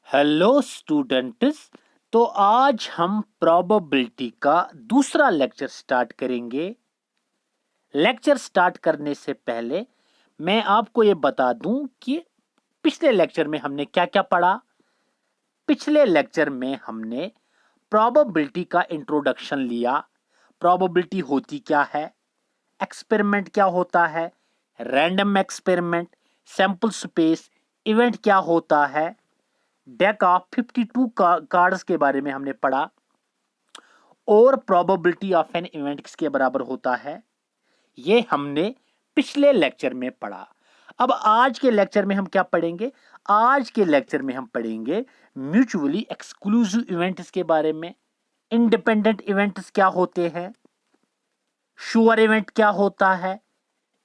Hello students. तो आज हम प्रोबेबिलिटी का दूसरा लेक्चर स्टार्ट करेंगे। लेक्चर स्टार्ट करने से पहले मैं आपको ये बता दूं कि पिछले लेक्चर में हमने क्या क्या पढ़ा। पिछले लेक्चर में हमने प्रोबेबिलिटी का इंट्रोडक्शन लिया। प्रोबेबिलिटी होती क्या है, एक्सपेरिमेंट क्या होता है, random experiment, sample space, event क्या होता है, डेक ऑफ 52 कार्ड्स के बारे में हमने पढ़ा और प्रोबेबिलिटी ऑफ एन इवेंट किसके बराबर होता है, ये हमने पिछले लेक्चर में पढ़ा। अब आज के लेक्चर में हम क्या पढ़ेंगे? आज के लेक्चर में हम पढ़ेंगे म्यूचुअली एक्सक्लूसिव इवेंट्स के बारे में। इंडिपेंडेंट इवेंट्स क्या होते हैं, श्योर इवेंट क्या होता है,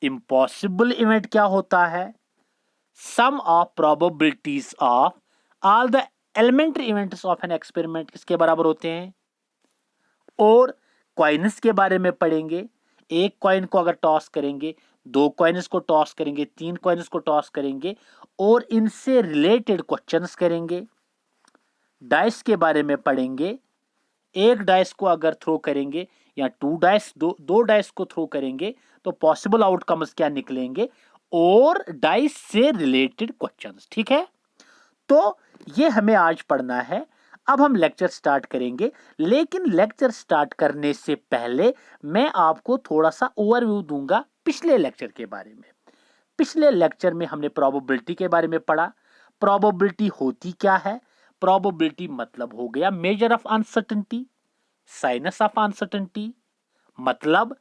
इम्पॉसिबल इवेंट क्या होता है, sum of probabilities of all the elementary events of an experiment किसके बराबर होते हैं, और कॉइन्स के बारे में पढ़ेंगे। एक कॉइन को अगर टॉस करेंगे, दो कॉइन्स को टॉस करेंगे, तीन कॉइन्स को टॉस करेंगे और इनसे रिलेटेड क्वेश्चंस करेंगे। डाइस के बारे में पढ़ेंगे। एक डाइस को अगर थ्रो करेंगे या दो डाइस को थ्रो करेंगे तो पॉसिबल आउटकम्स क्या निकलेंगे और डाइस से रिलेटेड क्वेश्चंस। ठीक है, तो ये हमें आज पढ़ना है। अब हम लेक्चर स्टार्ट करेंगे, लेकिन लेक्चर स्टार्ट करने से पहले मैं आपको थोड़ा सा ओवरव्यू दूंगा पिछले लेक्चर के बारे में। पिछले लेक्चर में हमने प्रोबेबिलिटी के बारे में पढ़ा। प्रोबेबिलिटी होती क्या है? प्रोबेबिलिटी मतलब हो गया measure of uncertainty, sinus of uncertainty. मतलब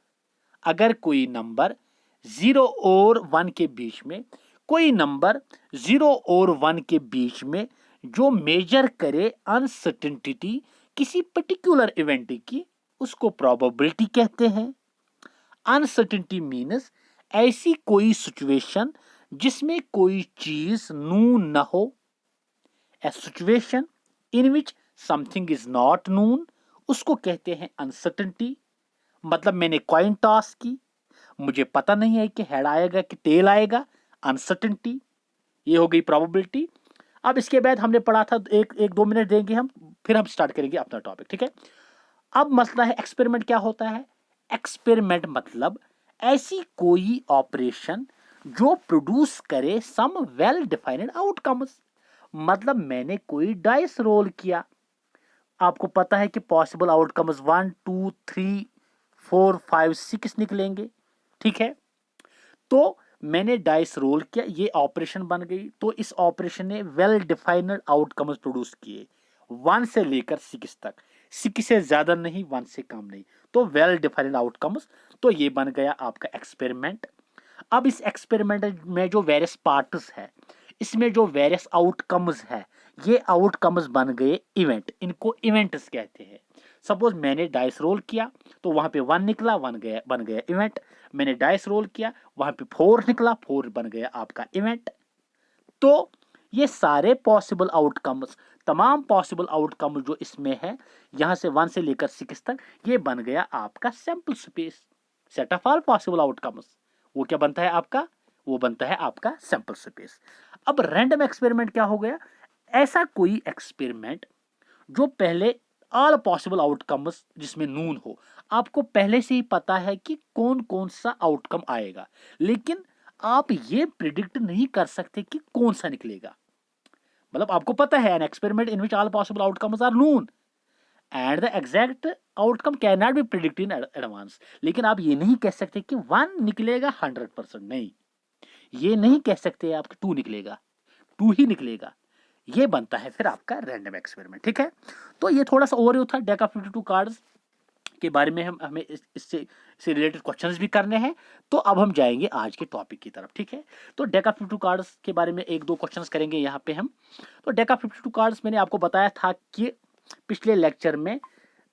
अगर कोई नंबर 0 और 1 के बीच में, कोई नंबर 0 और 1 के बीच में जो मेजर करे अनसर्टेनिटी किसी पर्टिकुलर इवेंट की, उसको प्रोबेबिलिटी कहते हैं। अनसर्टेनिटी मीन्स ऐसी कोई सिचुएशन जिसमें कोई चीज नून न हो। A situation in which something is not known, उसको कहते हैं अनसर्टेनिटी। मतलब मैंने कॉइन टॉस की, मुझे पता नहीं है कि हेड आएगा कि टेल आएगा, अनसर्टेनिटी। ये हो गई प्रोबेबिलिटी। अब इसके बाद हमने पढ़ा था, एक एक दो मिनट देंगे हम, फिर हम स्टार्ट करेंगे अपना टॉपिक। ठीक है, अब मसला है एक्सपेरिमेंट क्या होता है। एक्सपेरिमेंट मतलब ऐसी कोई ऑपरेशन जो प्रोड्यूस करे सम वेल डिफाइंड आउटकम्स। मतलब मैंने कोई डाइस रोल किया, आपको पता है कि पॉसिबल आउटकम्स 1 2 3 4 5 6 निकलेंगे। ठीक है, तो मैंने डाइस रोल किया, ये ऑपरेशन बन गई। तो इस ऑपरेशन ने वेल डिफाइंड आउटकम्स प्रोड्यूस किए 1 से लेकर 6 तक। 6 से ज्यादा नहीं, 1 से कम नहीं, तो वेल डिफाइंड आउटकम्स। तो ये बन गया आपका एक्सपेरिमेंट। अब इस एक्सपेरिमेंट में जो वेरियस पार्ट्स है, इसमें जो वेरियस आउटकम्स है, ये आउटकम्स बन गए इवेंट। इनको इवेंट्स कहते हैं। सपोज मैंने डाइस रोल किया तो वहां पे 1 निकला, बन गया इवेंट। मैंने डाइस रोल किया, वहां पे 4 निकला, 4 बन गया आपका इवेंट। तो ये सारे पॉसिबल आउटकम्स, तमाम पॉसिबल आउटकम जो इसमें है, यहां से 1 से लेकर 6 तक, ये बन गया आपका sample space, set of all possible outcomes. वो क्या बनता है आपका? वो बनता है आपका सैंपल स्पेस। अब रैंडम एक्सपेरिमेंट क्या हो गया? ऐसा कोई एक्सपेरिमेंट जो पहले ऑल पॉसिबल आउटकम्स जिसमें नून हो, आपको पहले से ही पता है कि कौन कौन सा आउटकम आएगा, लेकिन आप ये प्रिडिक्ट नहीं कर सकते कि कौन सा निकलेगा। मतलब आपको पता है an experiment in which all possible outcomes are known and the exact outcome can not be predict in advance. लेकिन आप ये नहीं कह सकते कि 1 निकलेगा 100%, नहीं, ये नहीं कह सकते आप कि 2 निकलेगा, 2 ही निकलेगा। ये बनता है फिर आपका रैंडम एक्सपेरिमेंट। ठीक है, तो ये थोड़ा सा ओवरव्यू था डेक ऑफ 52 कार्ड्स के बारे में। हमें इससे रिलेटेड क्वेश्चंस भी करने हैं। तो अब हम जाएंगे आज के टॉपिक की तरफ। ठीक है, तो डेक ऑफ 52 कार्ड्स के बारे में एक दो क्वेश्चंस करेंगे यहाँ पे हम। तो डेक ऑफ 52 कार्ड्स मैंने आपको बताया था कि पिछले लेक्चर में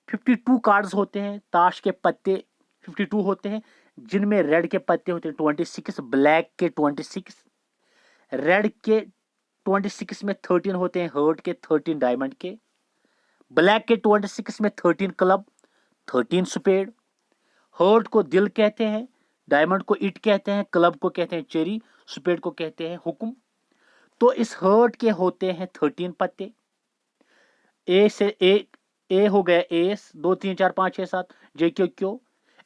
52 कार्ड्स होते हैं। ताश के पत्ते 52 होते हैं, जिनमें रेड के पत्ते होते हैं 26, ब्लैक के 26, रेड के 26 में 13 होते हैं, हर्ट के 13 डायमंड के, ब्लैक के 26 में 13 क्लब, 13 स्पेड। हर्ट को दिल कहते हैं, डायमंड को इट कहते हैं, क्लब को कहते हैं चेरी, स्पेड को कहते हैं हुक्म। तो इस हर्ट के होते हैं 13 पत्ते, ए से ए हो गया एस, 2 3 4 5 6 7, जे क्यू क्यू,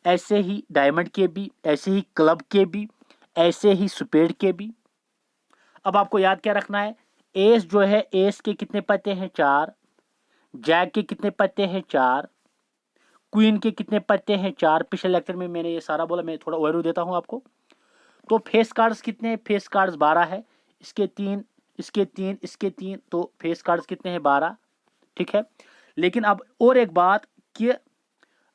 ऐसे ही डायमंड के भी, ऐसे ही क्लब के भी, ऐसे ही स्पेड के भी। अब आपको याद क्या रखना है, एस जो है, एस के कितने पत्ते हैं 4, जैक के कितने पत्ते हैं 4, क्वीन के कितने पत्ते हैं 4। पिछले लेक्चर में मैंने ये सारा बोला, मैं थोड़ा ओवरव्यू देता हूं आपको। तो फेस कार्ड्स कितने हैं, फेस कार्ड्स 12 है, इसके 3, इसके 3, इसके 3, तो फेस कार्ड्स कितने हैं 12, ठीक है। लेकिन अब और एक बात कि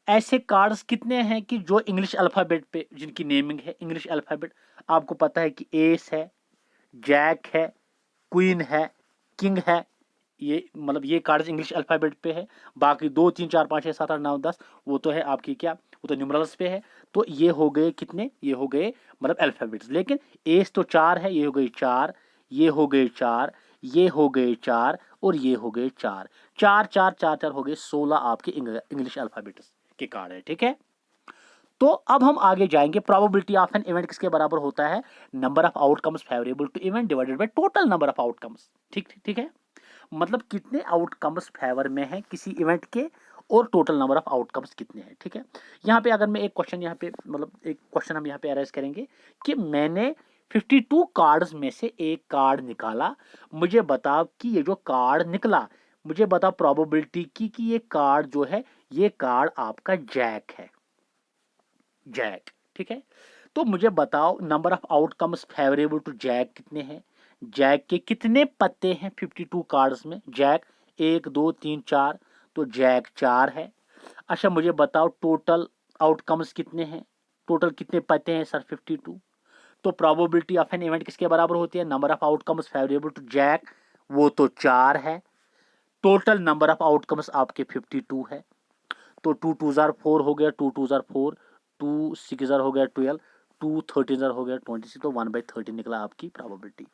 ऐसे कार्ड्स कितने हैं कि जो इंग्लिश अल्फाबेट पे, जिनकी नेमिंग है इंग्लिश अल्फाबेट। आपको पता है कि एस है, जैक है, क्वीन है, किंग है, ये मतलब ये कार्ड्स इंग्लिश अल्फाबेट पे है। बाकी 2 3 4 5 6 7 8 9 10 वो तो है आपकी क्या, वो तो न्यूमरल्स पे है। तो ये हो गए कितने, ये हो गए मतलब अल्फाबेट्स। लेकिन एस तो 4 है, ये हो गई 4, ये हो गए 4, ये हो गए 4, और ये हो गए 4, 4 4 4 4 हो गए 16 आपके इंग्लिश अल्फाबेट्स के कार्ड है, ठीक है। तो अब हम आगे जाएंगे, प्रोबेबिलिटी ऑफ एन इवेंट किसके बराबर होता है, number of outcomes favourable to event divided by total number of outcomes. ठीक ठीक है, मतलब कितने आउटकम्स फेवर में है किसी इवेंट के, और टोटल नंबर ऑफ आउटकम्स कितने हैं, ठीक है। यहाँ पे अगर मैं एक क्वेश्चन यहाँ पे मतलब एक क्वेश्चन हम यहाँ पे अरेज करेंगे कि मैंने 52 कार्ड्स में से एक कार्ड निकाला, मुझे बताओ कि ये जो कार्ड निकला, मुझे बताओ प्रोबेबिलिटी की कि ये कार्ड जो है, ये कार्ड आपका जैक है, जैक, ठीक है। तो मुझे बताओ number of outcomes favourable to jack कितने हैं, जैक के कितने पत्ते हैं 52 कार्ड्स में, जैक 1 2 3 4, तो जैक 4 है। अच्छा मुझे बताओ टोटल आउटकम्स कितने हैं, टोटल कितने पत्ते हैं सर 52। तो प्रोबेबिलिटी ऑफ एन इवेंट किसके बराबर होती है, number of outcomes favourable to jack, वो तो 4 है। टोटल नंबर ऑफ आउटकम्स आपके 52 है। तो 2 2 जार 4 हो गया, 2 2 जार 4, 2 6 जार हो गया 12, 2 13 जार हो गया 26, तो 1/13 निकला आपकी प्रोबेबिलिटी।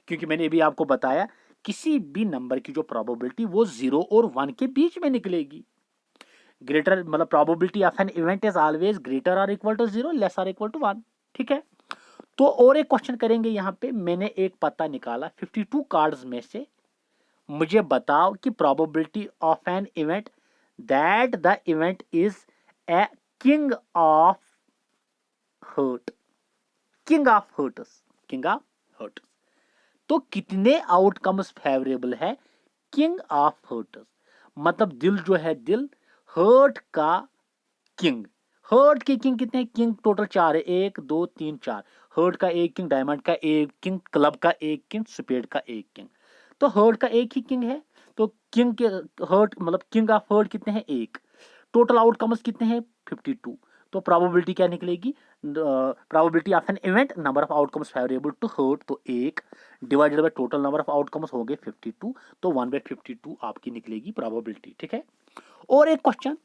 क्योंकि मैंने अभी आपको बताया किसी भी नंबर की जो प्रोबेबिलिटी वो 0 और 1 के बीच में निकलेगी। ग्रेटर मतलब probability of an event is always greater और इक्वल टू 0, लेस और इक्वल टू 1, ठीक है। तो और एक क्वेश्चन करेंगे यहाँ पे, मैंने एक पत्ता निकाला 52 कार्ड्स में से, मुझे बताओ कि probability of an event that the event is a king of heart, king of hearts, king of hearts. तो कितने आउटकम्स फेवरेबल है किंग ऑफ हर्ट्स, मतलब दिल जो है, दिल हर्ट का किंग। हर्ट के किंग कितने हैं, किंग टोटल 4 है, 1 2 3 4। हर्ट का एक किंग, डायमंड का एक किंग, क्लब का एक किंग, स्पेड का एक किंग। तो हर्ट का एक ही किंग है, तो किंग के हर्ट मतलब किंग ऑफ हर्ट कितने हैं, एक। टोटल आउटकम्स कितने हैं 52। तो प्रोबेबिलिटी क्या निकलेगी, probability of an event number of outcomes favourable to heart, तो 1 divided by total number of outcomes हो गए 52, तो 1/52 आपकी निकलेगी प्रोबेबिलिटी, ठीक है। और एक question,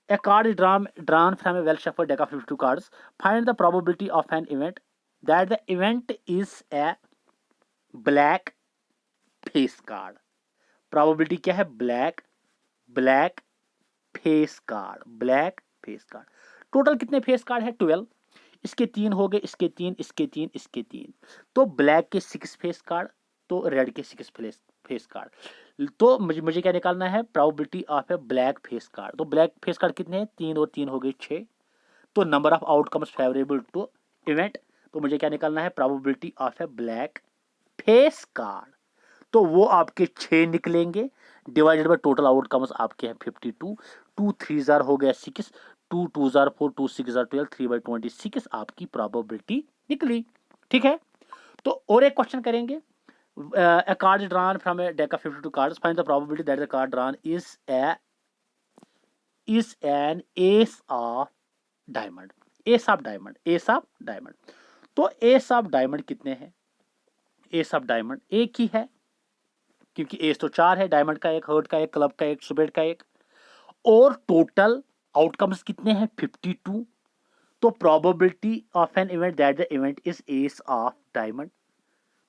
a card is drawn from a well-shuffled deck of 52 cards. Find the probability of an event that the event is a black face card. Probability क्या है, black face card, black face card. Total कितने face card है 12, इसके 3 हो गए, इसके 3, इसके 3, इसके 3, तो ब्लैक के 6 फेस कार्ड, तो रेड के 6 फेस कार्ड। तो मुझे क्या निकालना है, probability of a black face card. तो ब्लैक फेस कार्ड कितने हैं, 3 और 3 हो गए 6। तो number of outcomes favourable to event, तो मुझे क्या निकालना है, probability of a black face card, तो वो आपके 6 निकलेंगे, डिवाइडेड बाय टोटल आउटकम्स आपके हैं 52। 2 3 जार हो गया 6, 2 2 जार 4, 2 6 जार 12, 3/26 आपकी प्रोबेबिलिटी निकली, ठीक है। तो और एक क्वेश्चन करेंगे, a card is drawn from a deck of 52 cards, find the probability that the card drawn is an ace of diamond, ace of diamond, ace of diamond। तो ace of diamond कितने हैं, ace of diamond एक ही है, क्योंकि S तो 4 है, diamond का एक, हर्ट का एक, क्लब का एक, सुबेड का एक, और टोटल आउटकम्स कितने हैं 52। तो probability of an event that the event is S of diamond,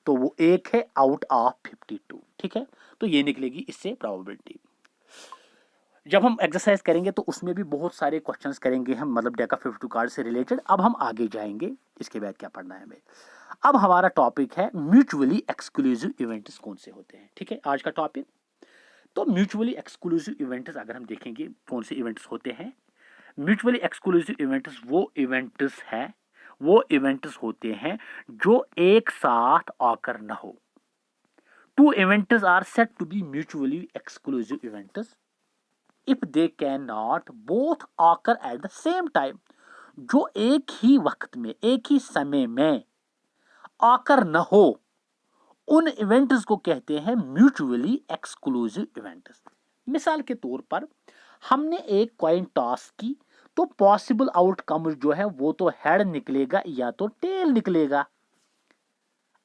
तो वो एक है आउट ऑफ 52, ठीक है। तो ये निकलेगी इससे प्रोबेबिलिटी। जब हम एक्सरसाइज करेंगे तो उसमें भी बहुत सारे क्वेश्चंस करेंगे हम, मतलब डेक ऑफ 52 कार्ड से रिलेटेड। अब हम आगे जाएंगे, इसके बाद क्या पढ़ना है हमें। अब हमारा टॉपिक है म्यूचुअली एक्सक्लूसिव इवेंट्स कौन से होते हैं, ठीक है। आज का टॉपिक तो म्यूचुअली एक्सक्लूसिव इवेंट्स अगर हम देखेंगे कौन से इवेंट्स होते हैं, म्यूचुअली एक्सक्लूसिव इवेंट्स वो इवेंट्स होते हैं जो एक साथ ऑकर न हो। Two events are said to be mutually exclusive events if they can not both occur at the same time. जो एक ही वक्त में, एक ही समय में ऑकर न हो, उन इवेंट्स को कहते हैं म्यूचुअली एक्सक्लूसिव इवेंट्स। मिसाल के तौर पर हमने एक कॉइन टॉस की, तो पॉसिबल आउटकम जो है वो तो हेड निकलेगा या तो टेल निकलेगा।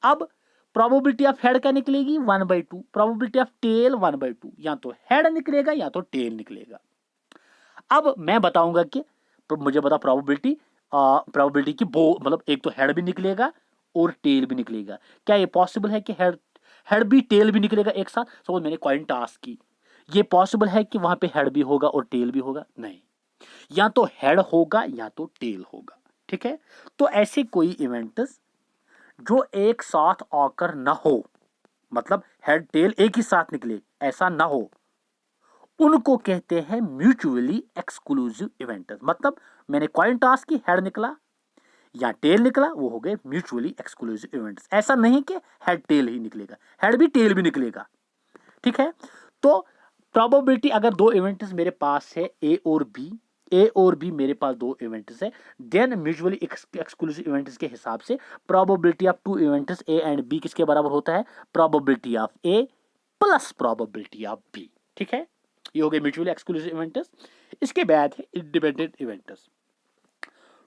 अब प्रोबेबिलिटी ऑफ हेड क्या निकलेगी 1/2, प्रोबेबिलिटी ऑफ टेल 1/2, या तो हेड निकलेगा या तो टेल निकलेगा। अब मैं बताऊंगा कि मुझे बता प्रोबेबिलिटी की मतलब एक तो हेड भी निकलेगा और टेल भी निकलेगा। क्या ये पॉसिबल है कि हेड भी टेल भी निकलेगा एक साथ? सपोज मैंने कॉइन टॉस की, ये पॉसिबल है कि वहां पे हेड भी होगा और टेल भी होगा? नहीं, या तो हेड होगा या तो टेल होगा। ठीक है, तो ऐसे कोई इवेंट्स जो एक साथ ऑकर ना हो, मतलब हेड टेल एक ही साथ निकले, ऐसा ना हो, उनको कहते हैं म्यूचुअली एक्सक्लूसिव इवेंट्स। मतलब मैंने कॉइन टॉस की, हेड निकला या टेल निकला, वो हो गए म्यूचुअली एक्सक्लूसिव इवेंट्स। ऐसा नहीं कि हेड टेल ही निकलेगा, हेड भी टेल भी निकलेगा। ठीक है, तो प्रोबेबिलिटी अगर दो इवेंट्स मेरे पास है ए और बी मेरे पास दो इवेंट्स है, देन म्यूचुअली एक्सक्लूसिव इवेंट्स के हिसाब से probability of two events A and B किसके बराबर होता है? Probability of A plus probability of B. ठीक है, ये हो गए म्यूचुअली एक्सक्लूसिव इवेंट्स। इसके बाद है independent events.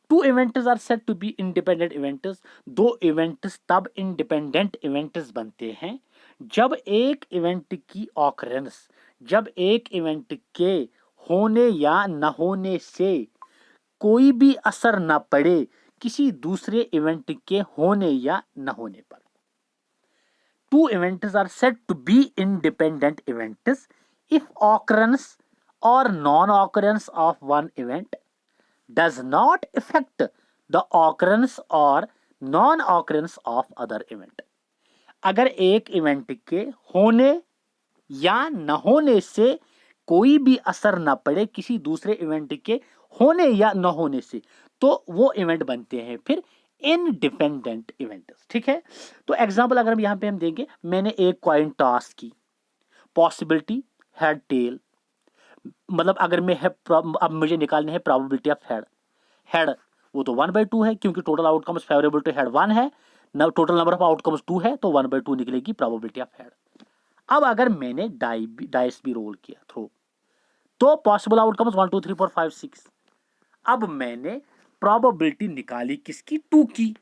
Two events are said to be independent events. दो इवेंट्स तब इंडिपेंडेंट इवेंट्स बनते हैं जब एक इवेंट की ऑकरेंस, जब एक इवेंट के होने या न होने से कोई भी असर न पड़े किसी दूसरे इवेंट के होने या न होने पर। Two events are said to be independent events if occurrence or non-occurrence of one event does not affect the occurrence or non-occurrence of other event। अगर एक इवेंट के होने या न होने से कोई भी असर ना पड़े किसी दूसरे इवेंट के होने या न होने से, तो वो इवेंट बनते हैं फिर इनडिपेंडेंट इवेंट्स। ठीक है, तो एग्जांपल अगर हम यहां पे हम देंगे, मैंने एक कॉइन टॉस की, पॉसिबिलिटी हेड टेल, मतलब अगर मैं अब मुझे निकालने है प्रोबेबिलिटी ऑफ हेड। हेड वो तो 1/2 है क्योंकि total outcomes favourable to head 1 है, टोटल नंबर ऑफ आउटकम्स 2 है, तो 1/2 निकलेगी प्रोबेबिलिटी ऑफ हेड। अब अगर मैंने डाइस भी रोल किया थ्रो, तो पॉसिबल आउटकम्स 1 2 3 4 5 6। अब मैंने प्रोबेबिलिटी निकाली किसकी? 2 की,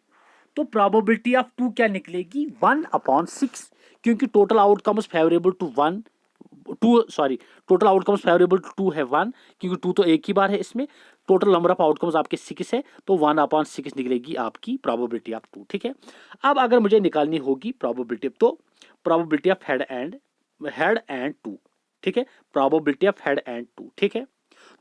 तो प्रोबेबिलिटी ऑफ 2 क्या निकलेगी? 1/6, क्योंकि total outcomes favourable to 1 2 sorry total outcomes favourable to 2 है 1, क्योंकि 2 तो एक ही बार है इसमें। टोटल नंबर ऑफ आउटकम्स आपके 6 है, तो 1/6 निकलेगी आपकी प्रोबेबिलिटी ऑफ 2। ठीक है, अब अगर मुझे निकालनी होगी प्रोबेबिलिटी, तो प्रोबेबिलिटी ऑफ हेड एंड 2। ठीक है, प्रोबेबिलिटी ऑफ हेड एंड 2। ठीक है,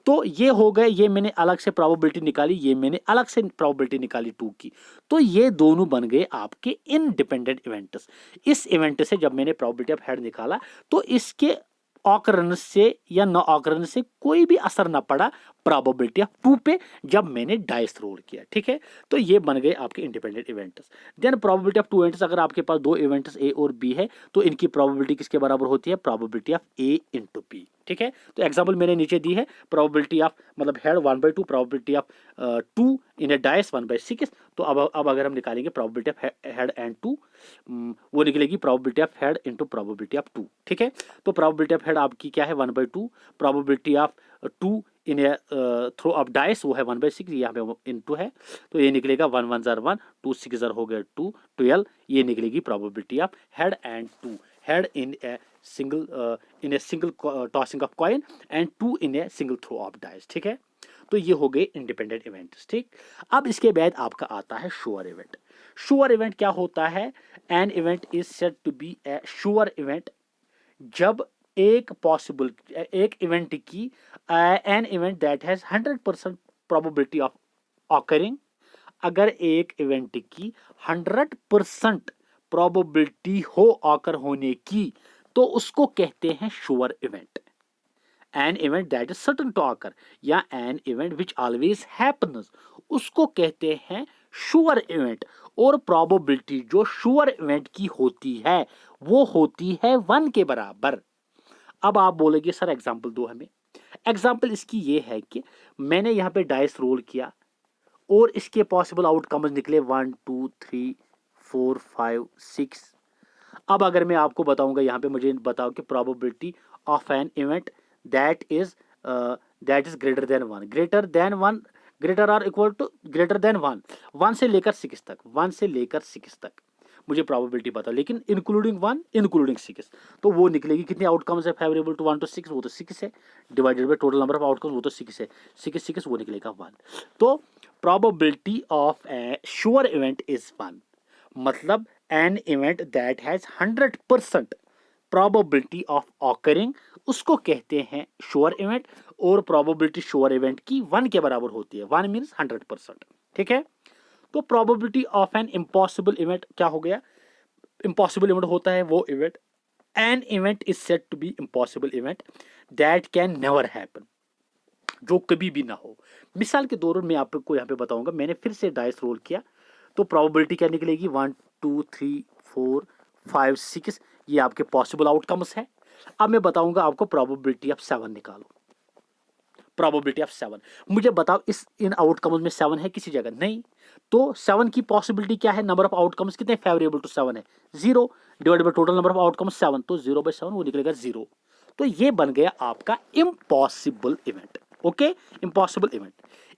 तो ये हो गए, ये मैंने अलग से प्रोबेबिलिटी निकाली, ये मैंने अलग से प्रोबेबिलिटी निकाली 2 की, तो ये दोनों बन गए आपके इनडिपेंडेंट इवेंट्स। इस इवेंट से जब मैंने प्रोबेबिलिटी ऑफ हेड निकाला, तो इसके ऑकरेंस से या न ऑकरेंस से कोई भी असर ना पड़ा प्रोबेबिलिटी ऑफ 2 पे जब मैंने डाइस रोल किया। ठीक है, तो ये बन गए आपके independent events. Then probability of 2 events, अगर आपके पास दो इवेंट्स ए और बी है, तो इनकी प्रोबेबिलिटी किसके बराबर होती है? Probability of A into B. ठीक है, तो एग्जांपल मैंने नीचे दी है, प्रोबेबिलिटी ऑफ मतलब head 1/2, probability of 2 in a dice 1/6। तो अब अगर हम निकालेंगे प्रोबेबिलिटी ऑफ हेड एंड 2, वो निकलेगी probability of head into probability of 2। ठीक है, तो प्रोबेबिलिटी ऑफ हेड आपकी क्या है? 1/2, probability of 2 in a throw of dice वो है 1/6, यहाँ पे इंटू है, तो ये निकलेगा 1 1 जार 1, 2 6 जार हो गया 2 12, ये निकलेगी probability of head and 2, head in a single tossing of coin and 2 in a single throw of dice. ठीक है, तो ये हो गए इंडिपेंडेंट इवेंट्स। ठीक, अब इसके बाद आपका आता है श्योर इवेंट। श्योर इवेंट क्या होता है? An event is said to be a sure event जब एक इवेंट की an event that has 100% probability of occurring, अगर एक इवेंट की 100% प्रोबेबिलिटी हो ऑकर होने की, तो उसको कहते हैं sure event. An event that is certain to occur या an event which always happens, उसको कहते हैं श्योर इवेंट। और प्रोबेबिलिटी जो श्योर इवेंट की होती है वो होती है 1 के बराबर। अब आप बोलेंगे सर एग्जांपल दो हमें। एग्जांपल इसकी ये है कि मैंने यहां पे डाइस रोल किया और इसके पॉसिबल आउटकम्स निकले 1 2 3 4 5 6। अब अगर मैं आपको बताऊंगा यहां पे मुझे बताओ कि probability of an event that is greater than 1, greater or equal to greater than 1, 1 से लेकर 6 तक, 1 से लेकर 6 तक मुझे प्रोबेबिलिटी बताओ, लेकिन इंक्लूडिंग 1 इंक्लूडिंग 6। तो वो निकलेगी कितने आउटकम्स है फेवरेबल टू 1 to 6, वो तो 6 है, divided by total number of outcomes, वो तो 6 है, 6 वो निकलेगा 1। तो probability of A sure event is 1, मतलब N event that has 100% probability of occurring उसको कहते हैं श्योर इवेंट। और प्रोबेबिलिटी श्योर इवेंट की 1 के बराबर होती है, 1 मींस 100%। ठीक है। तो probability of an impossible event क्या हो गया? इम्पॉसिबल इवेंट होता है वो event, an event is said to be impossible event that can never happen, जो कभी भी ना हो। मिसाल के दौरान मैं आपको यहाँ पे बताऊंगा, मैंने फिर से डाइस रोल किया तो प्रोबेबिलिटी क्या निकलेगी 1 2 3 4 5 6, ये आपके पॉसिबल आउटकम्स है। अब मैं बताऊंगा आपको प्रोबेबिलिटी ऑफ 7 निकालो। प्रोबेबिलिटी ऑफ 7 मुझे बताओ इस इन आउटकम्स में 7 है किसी जगह? नहीं। तो 7 की पॉसिबिलिटी क्या है? नंबर ऑफ आउटकम्स कितने फेवरेबल टू 7 है? 0 divided by total number of outcomes 7, तो 0/7 वो निकलेगा 0। तो ये बन गया आपका impossible event. Okay, impossible event.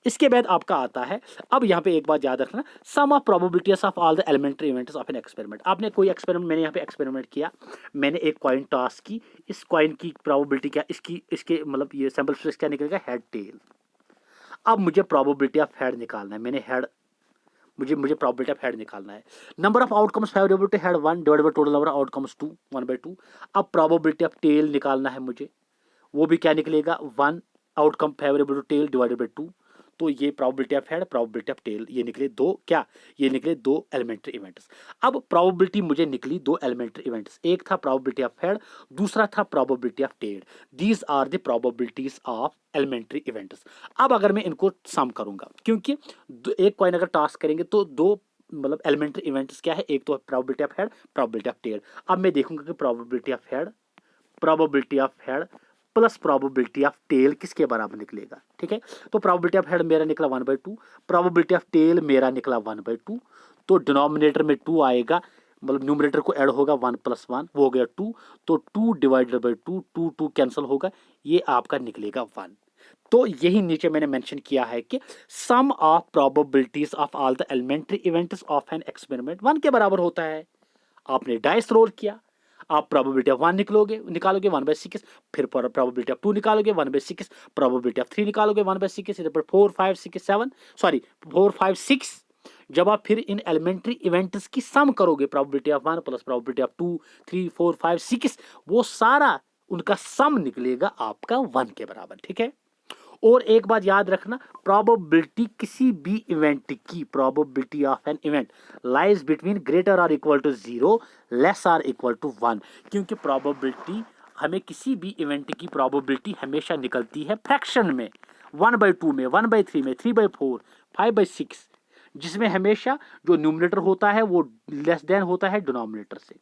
इसके बाद आपका आता है, अब यहाँ पे एक बात याद रखना, sum of probabilities of all the elementary events of an experiment. आपने कोई एक्सपेरिमेंट, मैंने यहाँ पे एक्सपेरिमेंट किया, मैंने एक कॉइन टॉस की, इस कॉइन की प्रोबेबिलिटी क्या, इसके मतलब ये सैंपल स्पेस क्या निकलेगा? Head tail. अब मुझे प्रोबेबिलिटी ऑफ हेड निकालना है, मैंने हेड, मुझे प्रोबेबिलिटी ऑफ हेड निकालना है। Number of outcomes favourable to head 1 divided by total number of outcomes 2, 1/2। अब प्रोबेबिलिटी ऑफ टेल निकालना है मुझे, वो भी क्या निकलेगा? 1 outcome favourable to tail divided by 2। तो ये probability of head, probability of tail, ये निकले दो क्या, ये निकले दो एलिमेंट्री इवेंट्स। अब प्रोबेबिलिटी मुझे निकली दो एलिमेंट्री इवेंट्स, एक था प्रोबेबिलिटी ऑफ हेड, दूसरा था probability of tail. These are the probabilities of elementary events. अब अगर मैं इनको सम करूंगा, क्योंकि एक कॉइन अगर टॉस करेंगे तो दो मतलब एलिमेंट्री इवेंट्स क्या है, एक तो probability of head, probability of tail. अब मैं देखूंगा कि probability of head plus probability of tail किसके बराबर निकलेगा। ठीक है। तो प्रोबेबिलिटी ऑफ हेड मेरा निकला 1/2, प्रोबेबिलिटी ऑफ टेल मेरा निकला 1/2। तो डिनोमिनेटर में 2 आएगा, मतलब न्यूमरेटर को ऐड होगा 1 + 1, वो हो गया 2। तो 2 डिवाइडेड बाई 2, 2 2 कैंसिल होगा, ये आपका निकलेगा 1। तो यही नीचे मैंने मेंशन किया है कि sum of probabilities of all the elementary events of an experiment 1 के बराबर होता है। आपने डाइस रोल किया, आप प्रोबेबिलिटी ऑफ 1 निकालोगे 1/6, फिर प्रोबेबिलिटी ऑफ 2 निकालोगे 1/6, प्रोबेबिलिटी ऑफ 3 निकालोगे 1/6, इधर पर 4 5 6 7 सॉरी 4 5 6। जब आप फिर इन एलिमेंट्री इवेंट्स की सम करोगे, probability of 1 plus probability of 2 3 4 5 6, वो सारा उनका सम निकलेगा आपका 1 के बराबर। ठीक है। और एक बात याद रखना, प्रोबेबिलिटी किसी भी इवेंट की, probability of an event lies between greater और इक्वल टू 0 लेस और इक्वल टू 1। क्योंकि प्रोबेबिलिटी हमें किसी भी इवेंट की प्रोबेबिलिटी हमेशा निकलती है फ्रैक्शन में, 1/2 में, 1/3 में, 3/4, 5/6, जिसमें हमेशा जो न्यूमरेटर होता है वो लेस देन होता है डिनोमिनेटर से।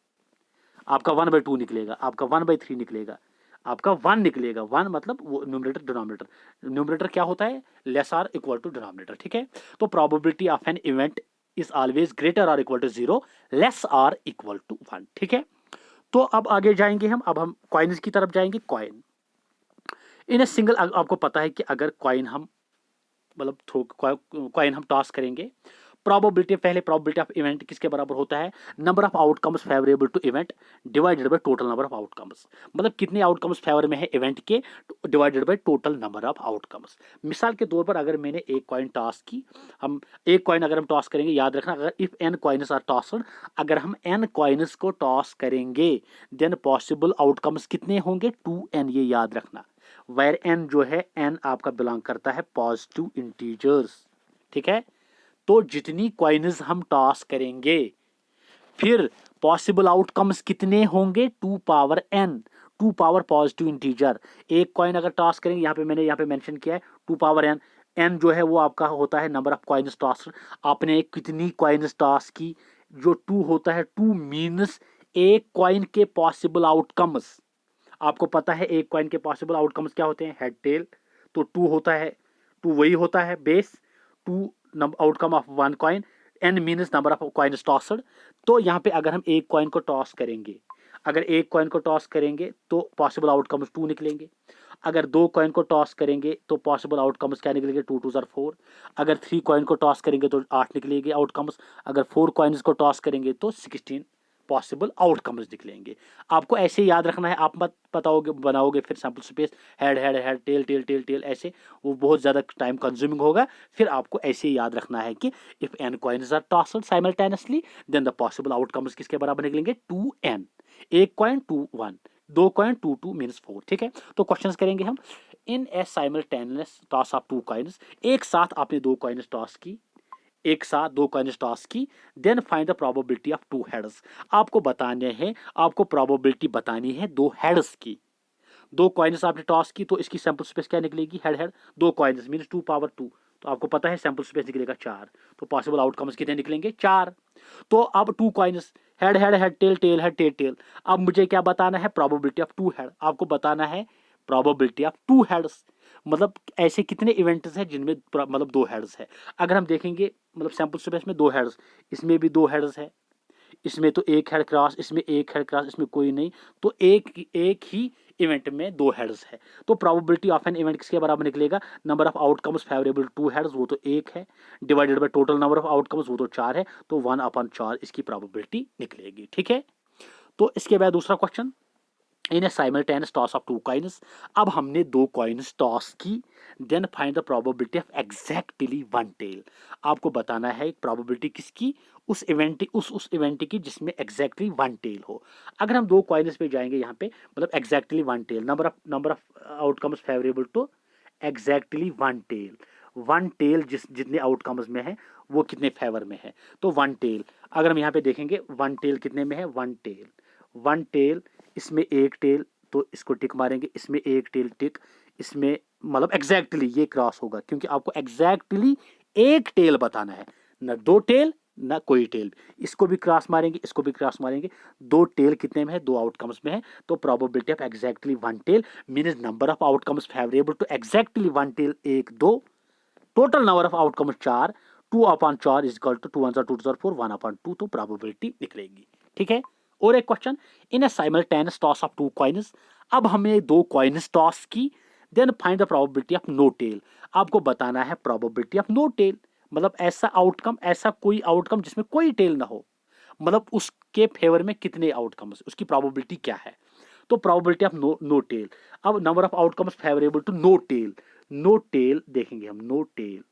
आपका 1/2 निकलेगा, आपका 1/3 निकलेगा, आपका 1 निकलेगा। 1 मतलब वो न्यूमरेटर डिनोमिनेटर, न्यूमरेटर क्या होता है? Less or equal to denominator. ठीक है। तो probability of an event is always greater और equal to 0 less or equal to 1। ठीक है। तो अब आगे जाएंगे हम, अब हम कॉइन्स की तरफ जाएंगे। कॉइन इन ए सिंगल, आपको पता है कि अगर कॉइन हम मतलब कॉइन हम टॉस करेंगे, प्रोबेबिलिटी, पहले प्रोबेबिलिटी ऑफ इवेंट किसके बराबर होता है? Number of outcomes favourable to event divided by total number of outcomes, मतलब कितने आउटकम्स फेवर में है इवेंट के divided by total number of outcomes. मिसाल के तौर पर अगर मैंने एक कॉइन टॉस की, हम एक कॉइन अगर हम टॉस करेंगे, याद रखना, अगर if n coins are tossed, अगर हम एन कॉइन्स को टॉस करेंगे देन पॉसिबल आउटकम्स कितने होंगे? 2n, ये याद रखना। वेयर n जो है, n आपका बिलोंग करता है पॉजिटिव इंटीजर्स। ठीक है। तो जितनी कॉइन्स हम टॉस करेंगे, फिर पॉसिबल आउटकम्स कितने होंगे, 2 power n, 2 power positive integer. एक कॉइन अगर टॉस करेंगे, यहाँ पे मेंशन किया है 2 पावर n, n जो है वो आपका होता है नंबर ऑफ कॉइन्स टॉस। आपने कितनी कॉइन्स टॉस की, जो 2 होता है, 2 मीन्स एक कॉइन के पॉसिबल आउटकम्स। आपको पता है एक कॉइन के पॉसिबल आउटकम्स क्या होते हैं, हेड टेल। तो 2 होता है, 2 वही होता है base, 2 outcome of one coin, n means number of coins tossed. तो यहाँ पे अगर हम एक कॉइन को टॉस करेंगे, अगर एक कॉइन को टॉस करेंगे तो पॉसिबल आउटकम्स 2 निकलेंगे। अगर 2 कॉइन को टॉस करेंगे तो पॉसिबल आउटकम्स क्या निकलेंगे, 2 2 4। अगर 3 कॉइन को टॉस करेंगे तो 8 निकलेंगे आउटकम्स। अगर 4 कॉइन्स को टॉस करेंगे तो 16 पॉसिबल आउटकम्स निकलेंगे। आपको ऐसे याद रखना है, आप मत बताओगे बनाओगे फिर sample space head head head tail tail tail tail ऐसे, वो बहुत ज़्यादा टाइम कंज्यूमिंग होगा। फिर आपको ऐसे याद रखना है कि if n coins are tossed simultaneously then the possible outcomes किसके बराबर निकलेंगे, 2n। एक कॉइन 2 1, 2 कॉइन 2 2 मीन्स 4। ठीक है, तो क्वेश्चंस करेंगे हम। इन a simultaneous toss of 2 coins, एक साथ आपने 2 कॉइन्स टॉस की, एक साथ 2 कॉइन्स टॉस की, then find the probability of 2 heads. आपको बताने हैं, आपको प्रोबेबिलिटी बतानी है 2 हेड्स की। 2 कॉइन्स आपने टॉस की तो इसकी सैंपल स्पेस क्या निकलेगी, head head. 2 coins means 2 power 2, तो आपको पता है सैंपल स्पेस निकलेगा 4। तो पॉसिबल आउटकम्स कितने निकलेंगे, 4। तो अब 2 coins, head head head tail tail head tail tail. अब मुझे क्या बताना है, प्रोबेबिलिटी ऑफ 2 हेड। आपको बताना है प्रोबेबिलिटी ऑफ 2 हेड्स, मतलब ऐसे कितने इवेंट्स हैं जिनमें मतलब 2 हेड्स है। अगर हम देखेंगे मतलब सैंपल स्पेस में 2 हेड्स, इसमें भी 2 हेड्स है, इसमें तो एक हेड क्रॉस, इसमें एक हेड क्रॉस, इसमें कोई नहीं, तो एक ही इवेंट में 2 हेड्स है। तो प्रोबेबिलिटी ऑफ एन इवेंट किसके बराबर निकलेगा, number of outcomes favourable 2 heads, वो तो 1 है, divided by total number of outcomes, वो तो 4 है, तो 1/4 इसकी प्रोबेबिलिटी निकलेगी। ठीक है, तो इसके बाद दूसरा question, in a simultaneous toss of 2 coins. अब हमने 2 कॉइन्स टॉस की, then find the probability of exactly 1 tail. आपको बताना है प्रोबेबिलिटी किसकी, उस इवेंट की जिसमें एग्जैक्टली 1 टेल हो। अगर हम 2 कॉइन्स पे जाएंगे यहाँ पे, मतलब exactly 1 tail, number of outcomes favourable to exactly 1 tail. 1 tail जितने आउटकम्स में है वो कितने फेवर में है, तो 1 टेल। अगर हम यहाँ पे देखेंगे 1 टेल कितने में है, 1 टेल, 1 टेल, इसमें एक टेल, तो इसको टिक मारेंगे, इसमें एक टेल टिक, इसमें मतलब एग्जैक्टली ये क्रॉस होगा, क्योंकि आपको एग्जैक्टली एक टेल बताना है, ना 2 टेल ना कोई टेल। इसको भी क्रॉस मारेंगे, इसको भी क्रॉस मारेंगे, 2 टेल कितने में है, 2 आउटकम्स में है, तो probability of exactly 1 tail means number of outcomes favourable to exactly 1 tail 1 2, total number of outcomes 4, 2/4 is equal to 2 1 2 2 4 1/2, तो प्रोबेबिलिटी निकलेगी। ठीक है, और एक question, in a simultaneous toss of 2 coins. अब हमने 2 कॉइन्स टॉस की, then find the probability of no tail. आपको बताना है प्रोबेबिलिटी ऑफ नो टेल, मतलब ऐसा आउटकम, ऐसा कोई आउटकम जिसमें कोई टेल ना हो, मतलब उसके फेवर में कितने आउटकम्स, उसकी प्रोबेबिलिटी क्या है। तो प्रोबेबिलिटी ऑफ नो टेल, अब number of outcomes favourable to no tail. No tail देखेंगे हम, नो टेल,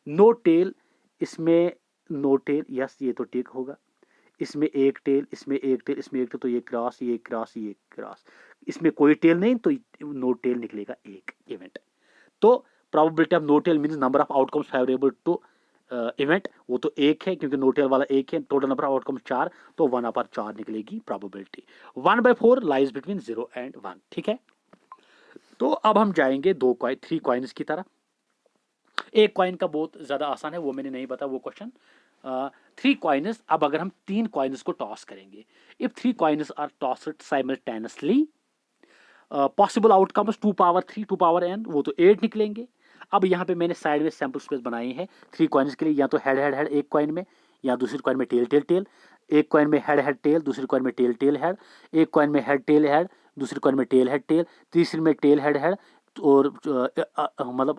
नो टेल, इसमें नो टेल, यस ये तो टिक होगा, इसमें एक टेल, इसमें एक टेल, इसमें एक टेल, तो ये क्रॉस, ये क्रॉस, ये क्रॉस, इसमें कोई टेल नहीं, तो नो टेल निकलेगा एक इवेंट। तो probability of no tail means number of outcomes favourable to event, वो तो एक है क्योंकि नो टेल वाला एक है, टोटल नंबर ऑफ आउटकम्स 4, तो 1/4 निकलेगी प्रोबेबिलिटी। 1/4 lies between 0 and 1। ठीक है, तो अब हम जाएंगे 3 कॉइन्स की तरफ। एक कॉइन का बहुत ज्यादा आसान है, वो मैंने नहीं बताया वो क्वेश्चन। 3 कॉइन्स, अब अगर हम 3 कॉइन्स को टॉस करेंगे, if 3 coins are tossed simultaneously, possible outcomes 2 power 3 2 power n, वो तो 8 निकलेंगे। अब यहाँ पे मैंने साइड में सैंपल स्पेस बनाई है 3 कॉइन्स के लिए, या तो हेड हेड हेड एक कॉइन में, या दूसरी कॉइन में टेल टेल टेल। एक कॉइन में हेड हेड टेल, दूसरी कॉइन में टेल टेल हेड, एक कॉइन में हेड टेल हेड, दूसरी कॉइन में टेल हेड टेल, तीसरी में टेल हेड हेड, और मतलब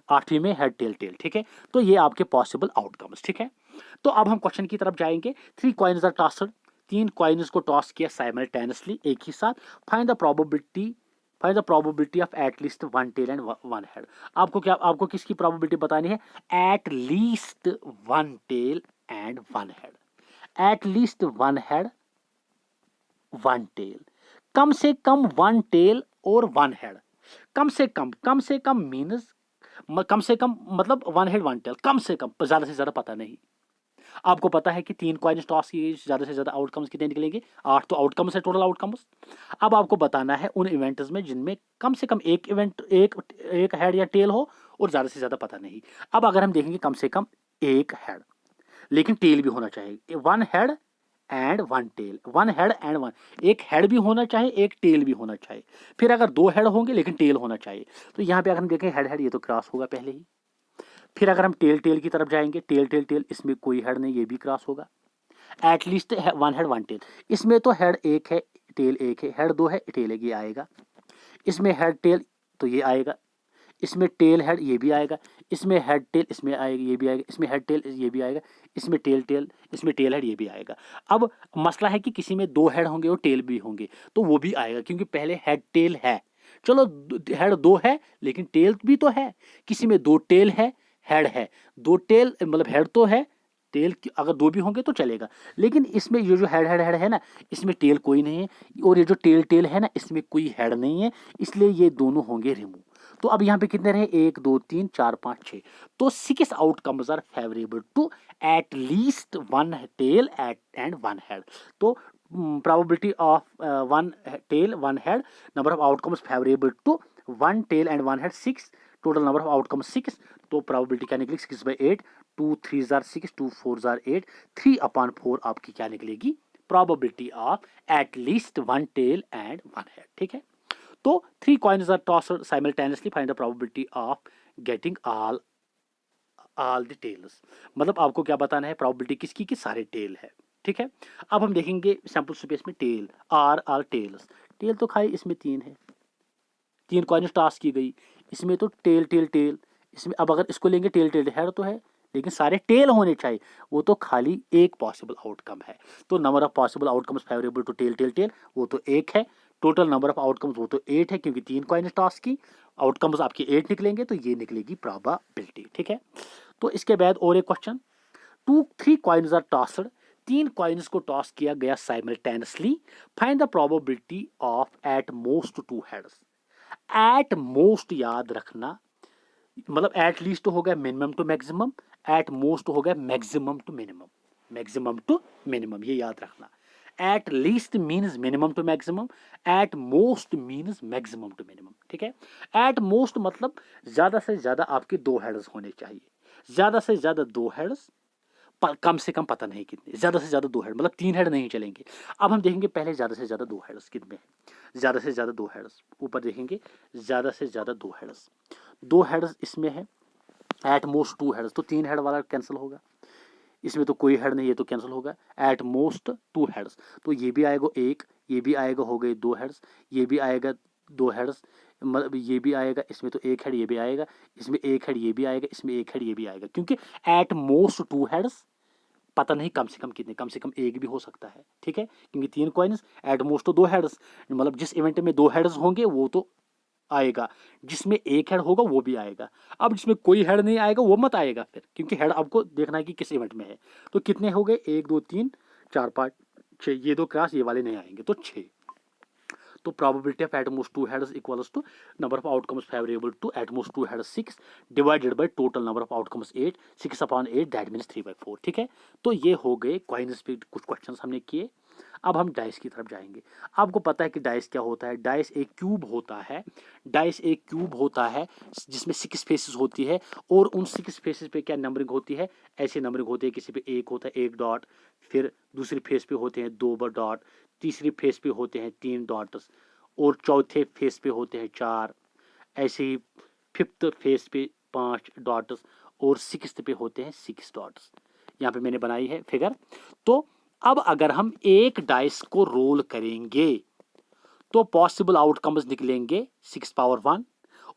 आठवीं में हेड टेल टेल। ठीक है, तो ये आपके पॉसिबल आउटकम्स। ठीक है, तो अब हम क्वेश्चन की तरफ जाएंगे। 3 कॉइन्स आर टॉस्ड, 3 कॉइन्स को टॉस किया साइमल्टेनियसली एक ही साथ। Find the probability of at least 1 tail and 1 head. आपको किसकी प्रोबेबिलिटी बतानी है, at least 1 tail and 1 head. At least 1 head 1 tail, कम से कम 1 टेल और 1 हेड। कम से कम मीन्स कम से कम मतलब 1 हेड 1 टेल, कम से कम, ज्यादा से ज्यादा पता नहीं। आपको पता है कि 3 कॉइन्स टॉस किए, ज़्यादा से ज़्यादा आउटकम्स कितने निकलेंगे? 8 तो आउटकम्स है, टोटल आउटकम्स। अब आपको बताना है उन इवेंट्स में जिनमें कम से कम एक इवेंट, एक हेड या टेल हो और ज़्यादा से ज़्यादा पता नहीं। अब अगर हम देखेंगे कम से कम एक हेड, लेकिन टेल भी होना चाहिए। 1 head and 1 tail, 1 head and 1, एक हेड भी होना चाहिए, एक टेल भी होना चाहिए। फिर अगर 2 हेड होंगे लेकिन टेल होना चाहिए, तो यहाँ पे अगर हम देखें हेड हेड, ये तो क्रॉस होगा पहले ही। फिर अगर हम टेल टेल की तरफ जाएंगे, टेल टेल टेल, इसमें कोई हेड नहीं, ये भी क्रॉस होगा। एटलीस्ट 1 हेड 1 टेल, इसमें तो हेड एक है टेल एक है, हेड 2 है टेल एक, ये आएगा। इसमें हेड टेल तो ये आएगा, इसमें टेल हेड ये भी आएगा, इसमें हेड टेल इसमें आएगा, ये भी आएगा, इसमें हेड टेल ये भी आएगा, इसमें टेल टेल, इसमें टेल हेड ये भी आएगा। अब मसला है कि किसी में 2 हेड होंगे और टेल भी होंगे, तो वो भी आएगा क्योंकि पहले हेड टेल है। चलो हेड 2 है लेकिन टेल भी तो है, किसी में 2 टेल है, हेड है, 2 टेल मतलब हेड तो है, टेल अगर 2 भी होंगे तो चलेगा। लेकिन इसमें ये जो हेड हेड हेड है ना, इसमें टेल कोई नहीं है, और ये जो टेल टेल है ना, इसमें कोई हेड नहीं है, इसलिए ये दोनों होंगे रिमूव। तो अब यहाँ पे कितने रहे? 1 2 3 4 5 6। तो 6 outcomes are favourable to at least 1 tail and 1 head. तो probability of 1 tail 1 head, number of outcomes favorable to 1 tail and 1 head 6, total number of outcomes 6। तो probability क्या निकलेगी? 6/8, 2 3s are 6, 2 4s are 8, 3/4 आपकी क्या निकलेगी? probability of at least 1 tail and 1 head। ठीक है, तो 3 coins are tossed simultaneously, find the probability of getting all the tails। मतलब आपको क्या बताना है? probability किसकी? कि सारे टेल है। ठीक है, अब हम देखेंगे सैंपल स्पेस में टेल, आर टेल्स। टेल तो खाली इसमें 3 है, 3 कॉइन्स टॉस की गई, इसमें तो टेल टेल टेल, इसमें अब अगर इसको लेंगे टेल टेल हेड तो है लेकिन सारे टेल होने चाहिए, वो तो खाली एक पॉसिबल आउटकम है। तो number of possible outcomes favourable to tail tail tail, वो तो 1 है। टोटल नंबर ऑफ आउटकम्स वो तो 8 है क्योंकि 3 कॉइन्स टॉस की, आउटकम्स आपके 8 निकलेंगे, तो ये निकलेगी प्रोबेबिलिटी। ठीक है, तो इसके बाद और एक question, 3 coins are tossed, 3 coins को टॉस किया गया साइमल्टेनियसली, find the probability of at most 2 heads. At most याद रखना, मतलब एट लीस्ट हो गया minimum to maximum, at most हो गया maximum to minimum, maximum to minimum, ये याद रखना। At least means minimum to maximum, at most means maximum to minimum. ठीक है, एट मोस्ट मतलब ज्यादा से ज्यादा आपके 2 हेड्स होने चाहिए, ज्यादा से ज्यादा 2 हेड्स, कम से कम पता नहीं कितने, ज्यादा से ज्यादा 2 हेड, मतलब 3 हेड नहीं चलेंगे। अब हम देखेंगे पहले ज्यादा से ज्यादा 2 हेड्स कितने हैं। ज्यादा से ज्यादा 2 हेड्स ऊपर देखेंगे, ज्यादा से ज्यादा 2 हेड्स, 2 हेड्स इसमें है, एट मोस्ट 2 हेड्स, तो 3 हेड वाला कैंसिल होगा, इसमें तो कोई हेड नहीं, ये तो कैंसिल होगा। एट मोस्ट 2 हेड्स, तो ये भी आएगा 1, ये भी आएगा, हो गए 2 हेड्स, ये भी आएगा 2 हेड्स, मतलब ये भी आएगा, इसमें तो 1 हेड, ये भी आएगा, इसमें 1 हेड, ये भी आएगा, इसमें 1 हेड, ये भी आएगा, क्योंकि एट मोस्ट 2 हेड्स, पता नहीं कम से कम कितने, कम से कम 1 भी हो सकता है। ठीक है, क्योंकि 3 कॉइन्स, एट मोस्ट तो 2 हेड्स, मतलब जिस इवेंट में 2 हेड्स होंगे वो तो आएगा, जिसमें 1 हेड होगा वो भी आएगा। अब जिसमें कोई हेड नहीं आएगा वो मत आएगा फिर, क्योंकि हेड आपको देखना है कि किस इवेंट में है। तो कितने हो गए? 1 2 3 4 5 6, ये 2 क्रॉस, ये वाले नहीं आएंगे, तो 6। तो probability of at most 2 heads equals to number of outcomes favorable to at most 2 heads 6 divided by total number of outcomes 8, 6/8, that means 3/4। ठीक है, तो ये हो गए कॉइन्स पे कुछ क्वेश्चंस हमने किए। अब हम डाइस की तरफ जाएंगे। आपको पता है कि डाइस क्या होता है? डाइस एक क्यूब होता है, डाइस एक क्यूब होता है जिसमें 6 फेसेस होती है, और उन 6 फेसेस पे क्या नंबरिंग होती है? ऐसे नंबरिंग होती है, किसी पे 1 होता है 1 डॉट, फिर दूसरी फेस पे होते हैं 2 डॉट, तीसरी फेस पे होते हैं 3 डॉट्स, और चौथे फेस पे होते हैं 4, ऐसे ही फिफ्थ फेस पे 5 डॉट्स, और सिक्स्थ पे होते हैं 6 डॉट्स। यहाँ पे मैंने बनाई है फिगर। तो अब अगर हम एक डाइस को रोल करेंगे तो पॉसिबल आउटकम्स निकलेंगे 6/1।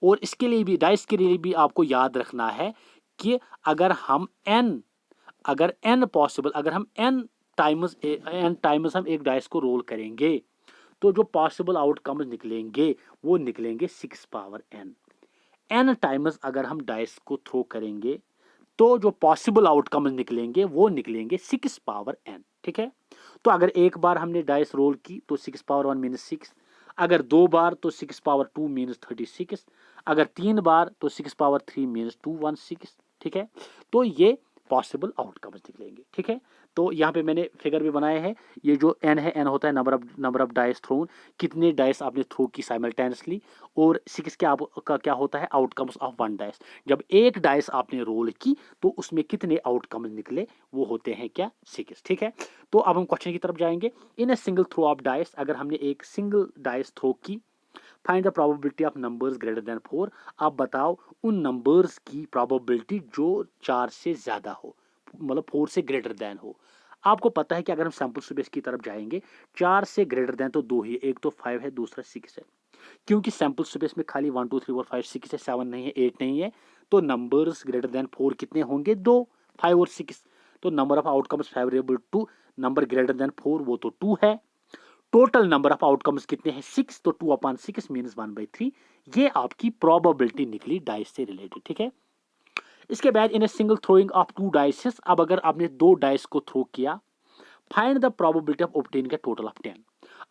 और इसके लिए भी, डाइस के लिए भी आपको याद रखना है कि अगर हम n पॉसिबल, अगर हम n टाइम्स हम एक डाइस को रोल करेंगे तो जो पॉसिबल आउटकम्स निकलेंगे वो निकलेंगे 6/n। n टाइम्स अगर हम डाइस को थ्रो करेंगे तो जो पॉसिबल आउटकम्स निकलेंगे वो निकलेंगे 6/n। ठीक है, तो अगर एक बार हमने डाइस रोल की तो 6/1 मीन्स 6, अगर 2 बार तो 6/2 मीन्स 36, अगर 3 बार तो 6/3 मीन्स 216। ठीक है, तो ये पॉसिबल आउटकम्स निकलेंगे। ठीक है, तो यहाँ पे मैंने फिगर भी बनाया है। ये जो n है, n होता है नंबर ऑफ डाइस थ्रोन, कितने डाइस आपने थ्रो की साइमल्टेनियसली, और 6 क्या आपका क्या होता है, आउटकम्स ऑफ वन डाइस। जब एक डाइस आपने रोल की तो उसमें कितने आउटकम्स निकले, वो होते हैं क्या, 6। ठीक है, तो अब हम क्वेश्चन की तरफ जाएंगे। In a single throw of dice, अगर हमने एक सिंगल डाइस थ्रो की, find the probability of numbers greater than 4। आप बताओ उन नंबर्स की प्रोबेबिलिटी जो 4 से ज्यादा हो, मतलब 4 से ग्रेटर देन हो। आपको पता है कि अगर हम सैंपल स्पेस की तरफ जाएंगे, 4 से ग्रेटर देन तो दो ही है, एक तो 5 है, दूसरा 6 है। क्योंकि सैंपल स्पेस में खाली 1 2 3 4 5 6 है, 7 नहीं है, 8 नहीं है, तो नंबर्स ग्रेटर देन 4 कितने होंगे, 2, 5 और 6। तो number of outcomes favourable to number greater than 4 वो तो 2 है। टोटल नंबर ऑफ आउटकम्स कितने हैं, 6, तो 2/6 मीन्स 1/3। ये आपकी प्रोबेबिलिटी निकली डाइस से रिलेटेड। ठीक है, इसके बाद in a single throwing of 2 dices, अब अगर आपने 2 डाइस को थ्रो किया, find the probability of obtaining a total of 10।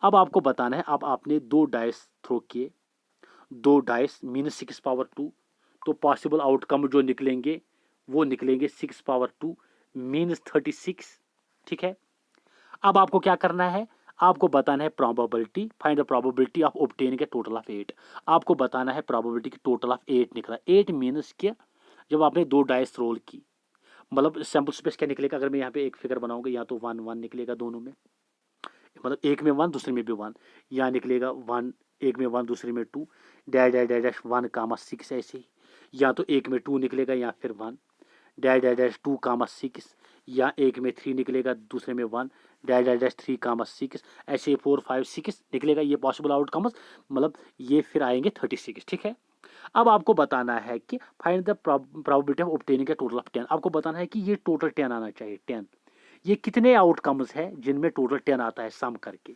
अब आपको बताना है, अब आपने 2 डाइस थ्रो किए, 2 डाइस मीन 6/2, तो पॉसिबल आउटकम जो निकलेंगे वो निकलेंगे 6/2 मीन्स 36। ठीक है, अब आपको क्या करना है, आपको बताना है probability, find the probability of obtaining a total of 8। आपको बताना है प्रोबेबिलिटी की टोटल ऑफ 8 निकला। 8 मीन्स क्या, जब आपने 2 डाइस रोल की, मतलब सैंपल स्पेस क्या निकलेगा, अगर मैं यहाँ पे एक फिगर बनाऊंगा, या तो 1 1 निकलेगा दोनों में, मतलब एक में 1 दूसरे में भी 1, या निकलेगा 1, एक में 1 दूसरे में 2, डैश डैश डैश डैश 1, 6 ऐसे ही, या तो एक में 2 निकलेगा या फिर 1, डैश डैश डैश 2, 6, या एक में 3 निकलेगा दूसरे में 1, डैश डैश डैश 3, 6, ऐसे 4 5 6 निकलेगा। ये पॉसिबल आउटकम्स, मतलब ये फिर आएंगे 36। ठीक है, अब आपको बताना है कि find the probability of obtaining a total of 10। आपको बताना है कि ये टोटल 10 आना चाहिए, 10। ये कितने आउटकम्स है जिनमें टोटल 10 आता है सम करके।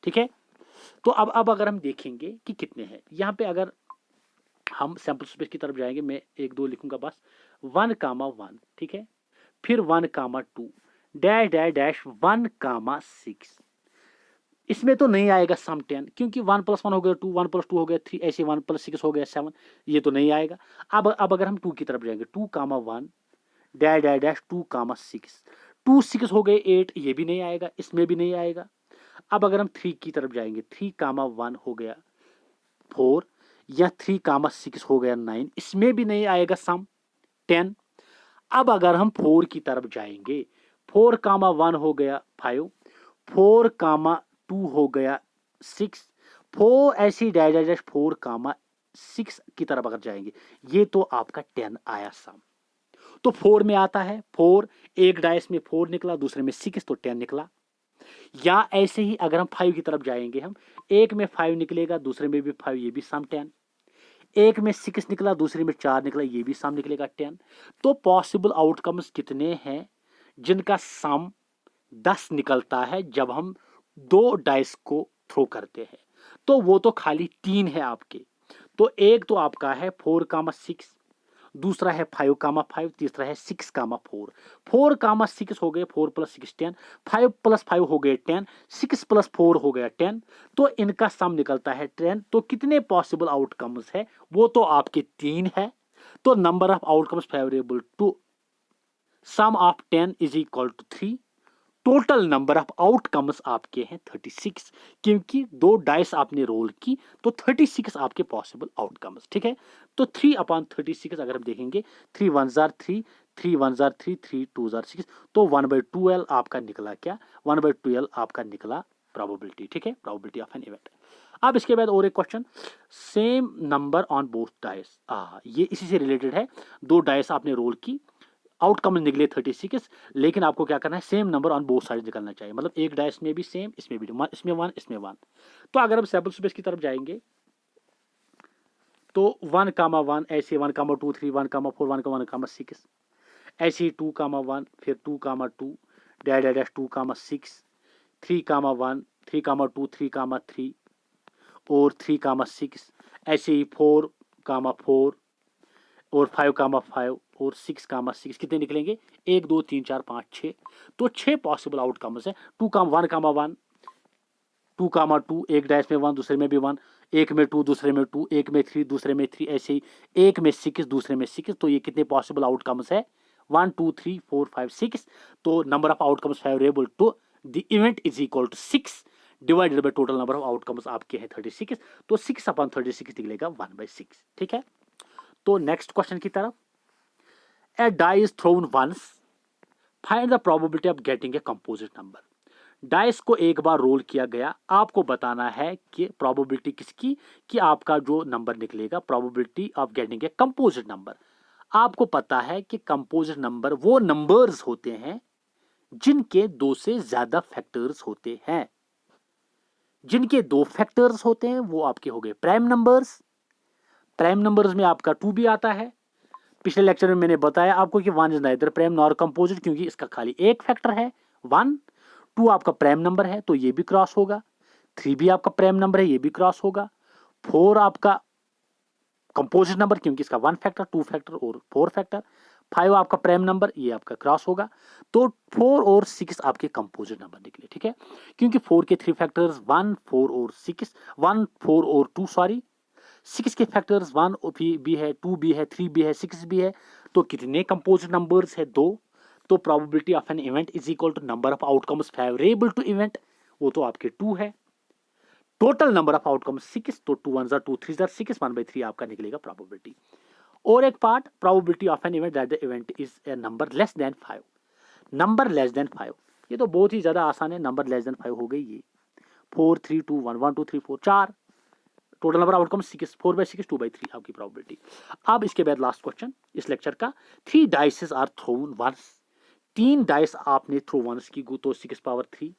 ठीक है, तो अब अगर हम देखेंगे कि कितने हैं, यहाँ पे अगर हम सैंपल स्पेस की तरफ जाएंगे, मैं 1 2 लिखूंगा बस, 1, 1, ठीक है, फिर 1, 2, डैश डैश डैश 1, 6। इसमें तो नहीं आएगा सम 10, क्योंकि 1 + 1 हो गया 2, 1 + 2 हो गया 3, ऐसे 1 + 6 हो गया 7, ये तो नहीं आएगा। अब अगर हम 2 की तरफ जाएंगे, 2, 1, डैश डैश डैश 2, 6, 2 6 हो गए 8, ये भी नहीं आएगा, इसमें भी नहीं आएगा। अब अगर हम 3 की तरफ जाएंगे, 3, 1 हो गया 4, या 3, 6 हो गया 9, इसमें भी नहीं आएगा सम 10। अब अगर हम 4 की तरफ जाएंगे, 4, 1 हो गया 5, 4, 2 हो गया 6, 4 ऐसी डैश डैश डैश 4, 6 की तरफ अगर जाएंगे, ये तो आपका 10 आया सम। तो 4 में आता है 4, एक डाइस में 4 निकला, दूसरे में 6, तो 10 निकला। या ऐसे ही अगर हम 5 की तरफ जाएंगे, हम एक में 5 निकलेगा, दूसरे में भी 5, ये भी सम 10। एक में 6 निकला, दूसरे में 4 निकला, ये भी सम निकलेगा 10। तो पॉसिबल आउटकम्स कितने हैं जिनका सम 10 निकलता है जब हम 2 डाइस को थ्रो करते हैं, तो वो तो खाली 3 है आपके। तो एक तो आपका है 4, 6, दूसरा है 5, 5, तीसरा है 6, 4। 4, 6 हो गए, 4 + 6 10, 5 + 5 हो गए 10, 6 + 4 हो गया 10, तो इनका सम निकलता है 10। तो कितने पॉसिबल आउटकम्स है, वो तो आपके 3 है। तो number of outcomes favourable to sum of 10 is equal to 3। Total number of outcomes आपके हैं 36, क्योंकि 2 डाइस आपने रोल की, तो 36 आपके पॉसिबल आउटकम्स। ठीक है, तो 3/36 अगर हम देखेंगे, 3 1 3, 3 1 3, 3 2 6, तो 1/12 आपका निकला क्या, 1/12 आपका निकला प्रोबेबिलिटी। ठीक है, प्रोबेबिलिटी ऑफ एन इवेंट। अब इसके बाद और एक question, same number on both dice, ये इसी से रिलेटेड है। 2 डाइस आपने रोल की, आउटकम निकले 36, लेकिन आपको क्या करना है, same number on both side निकलना चाहिए, मतलब एक डाइस में भी सेम, इसमें भी इसमें 1 इसमें 1। तो अगर हम सैंपल स्पेस की तरफ जाएंगे, तो 1, 1 ऐसे 1, 2 3, 1, 4 1, ऐसे ही 2, 1 फिर 2, 2 डैश डैश डैश 2, 6, 3, 1 3, 2 3, और 3, 6, ऐसे ही 4, 4 और 5, 5 और 6, 6 कितने निकलेंगे, 1 2 3 4 5 6। तो 6 पॉसिबल आउटकम्स है। 1, 2, 2 एक डैश में 1 दूसरे में भी 1, एक में 2 दूसरे में 2, एक में 3 दूसरे में 3, ऐसे ही एक में 6 दूसरे में 6। तो ये कितने पॉसिबल आउटकम्स है, 1 2 3 4 5 6, तो number of outcomes favourable to the event is equal to 6 divided by total number of outcomes आपके हैं 36, तो 6/36 निकलेगा 1/6। ठीक है, तो नेक्स्ट क्वेश्चन की तरफ। A die is thrown once, find the probability of getting a composite number. Dice को एक बार रोल किया गया, आपको बताना है कि प्रोबेबिलिटी किसकी, कि आपका जो नंबर निकलेगा, probability of getting a composite number. आपको पता है कि कंपोजिट नंबर वो नंबर्स होते हैं जिनके दो से ज्यादा फैक्टर्स होते हैं। जिनके दो फैक्टर्स होते हैं वो आपके हो गए प्राइम नंबर्स। प्राइम नंबर्स में आपका 2 भी आता है। पिछले लेक्चर में मैंने बताया आपको कि 1 is neither prime nor composite, क्योंकि इसका खाली एक फैक्टर है 1। 2 आपका प्राइम नंबर है तो ये भी क्रॉस होगा। 3 भी आपका प्राइम नंबर है, ये भी क्रॉस होगा। 4 आपका कंपोजिट नंबर, क्योंकि इसका 1 फैक्टर, 2 फैक्टर और 4 फैक्टर। 5 आपका प्राइम नंबर, ये आपका क्रॉस होगा। तो 4 और 6 आपके कंपोजिट नंबर निकले। ठीक है, क्योंकि 4 के 3 फैक्टर्स 1 4 और 6, 1 4 और 2 सॉरी, 6 के फैक्टर्स 1 भी है, 2 भी है, 3 भी है, 6 भी है। तो कितने कंपोजिट नंबर्स है? 2। तो probability of an event is equal to number of outcomes favourable to event, वो तो आपके 2 है। टोटल नंबर ऑफ आउटकम्स 6, तो 2 1 2 3 6, 1/3 आपका निकलेगा प्रोबेबिलिटी। और एक part, probability of an event that the event is A number less than 5। Number less than 5, ये तो बहुत ही ज्यादा आसान है। नंबर लेस देन 5 हो गई ये 4 3 2 1 1 2 3 4 4। टोटल नंबर आउटकम 6, 4/6, 2/3 आपकी प्रोबेबिलिटी। अब इसके बाद लास्ट क्वेश्चन इस लेक्चर का। 3 dices are thrown once, 3 dice आपने थ्रो वंस की, तो 6/3।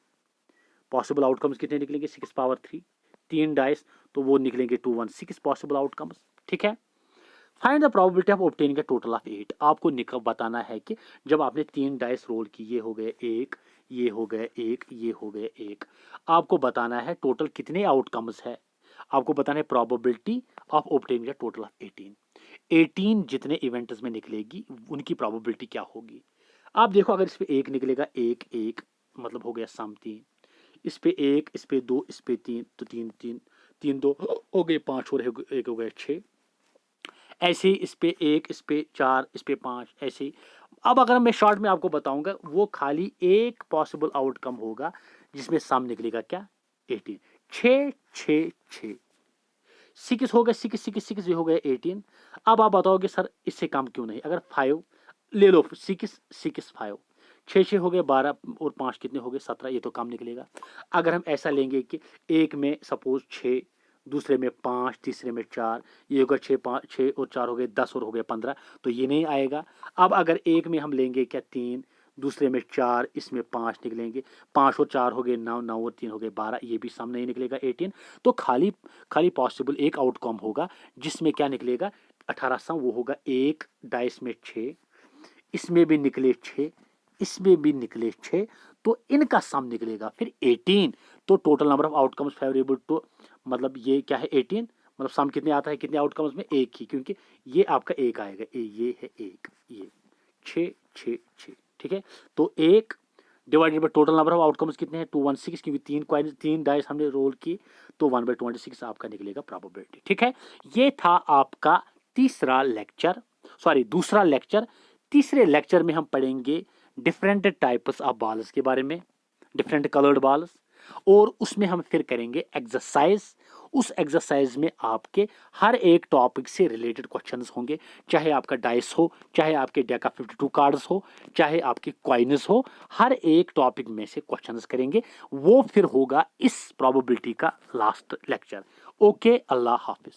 पॉसिबल आउटकम्स कितने निकलेंगे? 6/3। 3 डाइस, तो वो निकलेंगे 2 1 6 पॉसिबल आउटकम्स। ठीक है, find the probability of obtaining a total of 8। आपको बताना है कि जब आपने 3 डाइस रोल की, ये हो गए 1, ये हो गए 1, ये हो गए 1, आपको बताना है टोटल कितने आउटकम्स है। आपको बताना है probability of obtaining a total of 18। 18 जितने इवेंट्स में निकलेगी उनकी प्रोबेबिलिटी क्या होगी। आप देखो, अगर इस पे 1 निकलेगा, 1 1 मतलब हो गया सम 3। इस पे 1, इस पे 2, इस पे 3, तो 3 3 3 2 हो गए 5 और 1 हो गए 6। ऐसे ही इस पे 1, इस पे 4, इस पे 5, ऐसे ही। अब अगर मैं शॉर्ट में आपको बताऊंगा, वो खाली एक पॉसिबल आउटकम होगा जिसमें सम निकलेगा क्या? 18। 6 6 6 6 हो गए, 6 6 6 ये हो गए 18। अब आप बताओगे सर इससे कम क्यों नहीं? अगर 5 ले लो, 6 6 5, 6 6 हो गए 12 और 5 कितने हो गए? 17, ये तो कम निकलेगा। अगर हम ऐसा लेंगे कि एक में सपोज 6, दूसरे में 5, तीसरे में 4, ये होगा 6 5 6 और 4 हो गए 10 और हो गए 15, तो ये नहीं आएगा। अब अगर एक में हम लेंगे क्या 3, दूसरे में 4, इसमें 5 निकलेंगे, 5 और 4 हो गए 9, 9 और 3 हो गए 12, ये भी सम नहीं निकलेगा 18। तो खाली खाली पॉसिबल एक आउटकम होगा जिसमें क्या निकलेगा? 18 सम, वो होगा एक डाइस में 6, इसमें भी निकले 6, इसमें भी निकले 6, तो इनका सम निकलेगा फिर 18। तो total number of outcomes favourable to, मतलब ये क्या है 18, मतलब सम कितने आता है कितने आउटकम्स में? एक ही, क्योंकि ये आपका एक आएगा, ये है एक, ये 6 6 6। ठीक है, तो एक divided by total number of outcomes कितने हैं? 216, क्योंकि 3 डाइस हमने रोल की, तो 1/26 आपका निकलेगा प्रोबेबिलिटी। ठीक है, ये था आपका तीसरा लेक्चर, सॉरी दूसरा लेक्चर। तीसरे लेक्चर में हम पढ़ेंगे डिफरेंट टाइप्स ऑफ बॉल्स के बारे में, डिफरेंट कलर्ड बॉल्स, और उसमें हम फिर करेंगे एक्सरसाइज। उस एक्सरसाइज में आपके हर एक टॉपिक से रिलेटेड क्वेश्चंस होंगे, चाहे आपका डाइस हो, चाहे आपके डेक ऑफ 52 कार्ड्स हो, चाहे आपके कॉइन्स हो, हर एक टॉपिक में से क्वेश्चंस करेंगे। वो फिर होगा इस प्रोबेबिलिटी का लास्ट लेक्चर। ओके, अल्लाह हाफिज।